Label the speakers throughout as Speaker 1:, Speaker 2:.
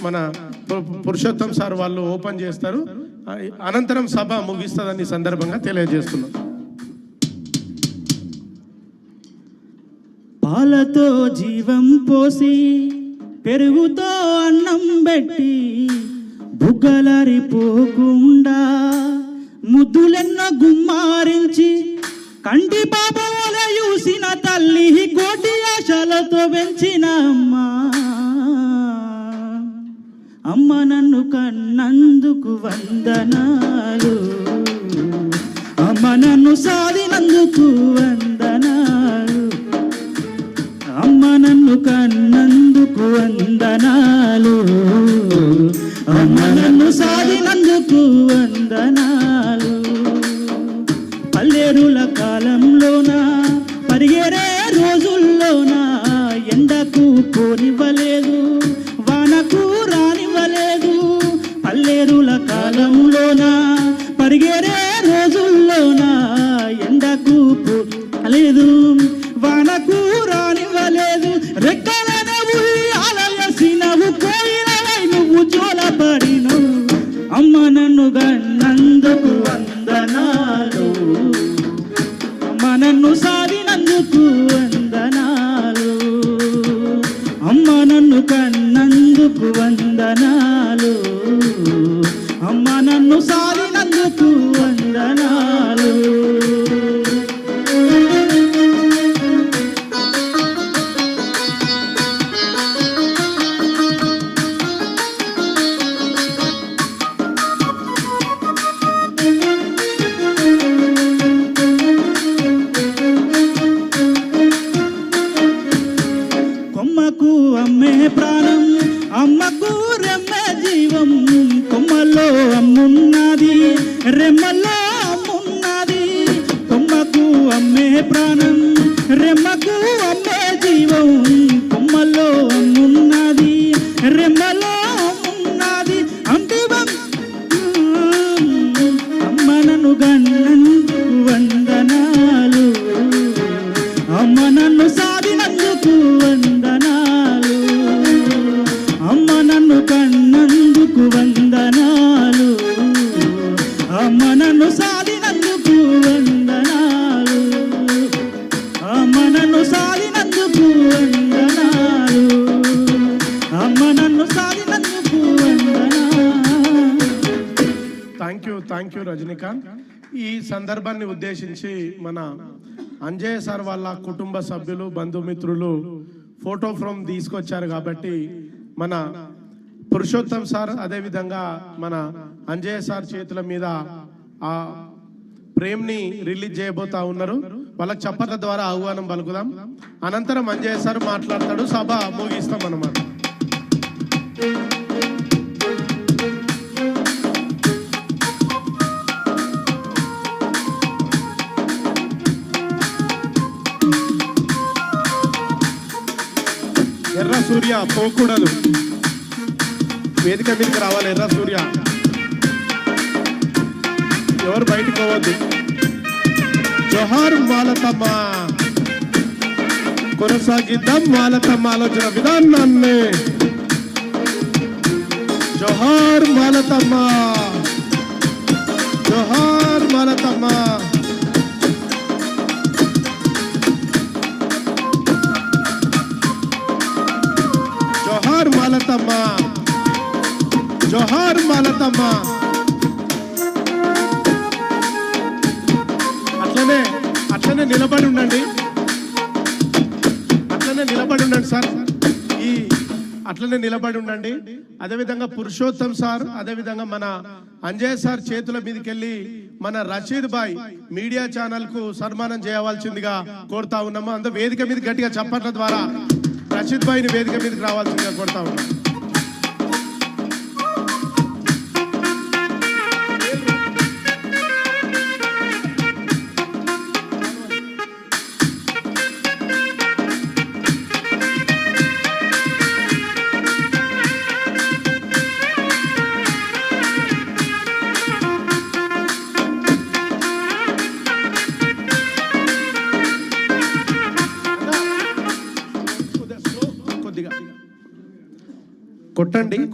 Speaker 1: మన పురుషోత్తం సార్ వాళ్ళు ఓపెన్ చేస్తారు. అనంతరం సభ ముగిస్తుందని సందర్భంగా తెలియజేస్తున్నాం.
Speaker 2: పాలతో జీవం పోసి పెరుగుతో అన్నం పెట్టి బుగ్గలరిపోకుండా ముద్దులెన్న గుమ్మారించి కంటి పాపల చూసిన తల్లి కోటి ఆశలతో పెంచిన అమ్మ నన్ను కన్నందుకు వందనాలు, అమ్మ నన్ను సాధినందుకు వందనాలు, అమ్మ నన్ను కన్నందుకు వందనాలు, అమ్మ నన్ను సాధినందుకు వందనాలు. పల్లెరుల కాలంలోన పరిగెరే రోజుల్లోన ఎండకు పోనివ్వలేదు, వానకు రానివ్వలేదు. పల్లెరుల కాలంలోన పరిగెరే రోజుల్లోన ఎండకు పోలేదు, వానకు రానివ్వలేదు. రెక్కలన ఆలయసినవు కోయిలవై నువ్వు జోలపడినవు, అమ్మ నన్ను గన్నందుకు వందనాలు, అమ్మ నన్ను సాధినందుకు వందనాలు, అమ్మ నన్ను కన్నందుకు వందనాలు, అమ్మ నన్ను సాధినందుకు వందనాలు. కొమ్మకు అమ్మే ప్రాణం, అమ్మకు రెమ్మె జీవం. కొమ్మలో అమ్మున్నది, రెమ్మలో అమ్మున్నది. కొమ్మకు అమ్మే ప్రాణం, రెమ్మకు అమ్మే జీవం. కొమ్మలో అమ్మున్నది, రెమ్మలో అమ్మున్నది. అంటివం అమ్మ నన్ను గన్నందుకు వందనాలు, అమ్మ నన్ను సాధినందుకు వందనాలు, అమ్మ నన్ను కన్నందుకు వందనాలు, అమ్మ నన్ను సాధినందుకు వందనాలు, అమ్మ నన్ను సాధినందుకు వందనాలు, అమ్మ నన్ను సాధినందుకు వందనాలు.
Speaker 1: Thank you Rajinikanth. ఈ సందర్భాన్ని ఉద్దేశించి మన అంజయ్య సార్ వాళ్ళ కుటుంబ సభ్యులు బంధుమిత్రులు ఫోటో ఫ్రేమ్ తీసుకొచ్చారు కాబట్టి మన పురుషోత్తం సార్ అదేవిధంగా మన అంజయ్య సార్ చేతుల మీద ఆ ప్రేమ్ని రిలీజ్ చేయబోతా ఉన్నారు. వాళ్ళకి చప్పట్ల ద్వారా ఆహ్వానం పలుకుదాం. అనంతరం అంజయ్య సార్ మాట్లాడతాడు, సభ ముగిస్తాం అన్నమాట. ఎర్ర సూర్య పోకూడదు, వేదిక మీదకి రావాలి. ఎర్ర సూర్య ఎవరు బయటకు పోవద్దు. జోహార్ మాలతమ్మ, కొనసాగిద్దాం మాలతమ్మ ఆలోచన విధానాన్ని. జోహార్ మాలతమ్మ, జోహార్ మాలతమ్మ. జోహార్ మాలతమ్మ, జోహార్ మాలతమ్మ. అట్లనే నిలబడి ఉండండి, అట్లనే నిలబడి ఉండండి సార్. అట్లనే నిలబడి ఉండండి. అదేవిధంగా పురుషోత్తం సార్, అదేవిధంగా మన అంజయ్ సార్ చేతుల మీదకి వెళ్ళి మన రషీద్ భాయ్ మీడియా ఛానల్ కు సన్మానం చేయవలసిందిగా కోరుతా ఉన్నాము. అంత వేదిక మీద గట్టిగా చప్పట్ల ద్వారా రషీద్ భాయ్ని వేదిక మీదకి రావాల్సిందిగా కోరుతా ఉన్నాం.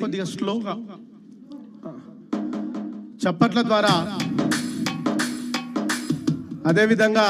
Speaker 1: కొద్దిగా స్లోగా చప్పట్ల ద్వారా, అదేవిధంగా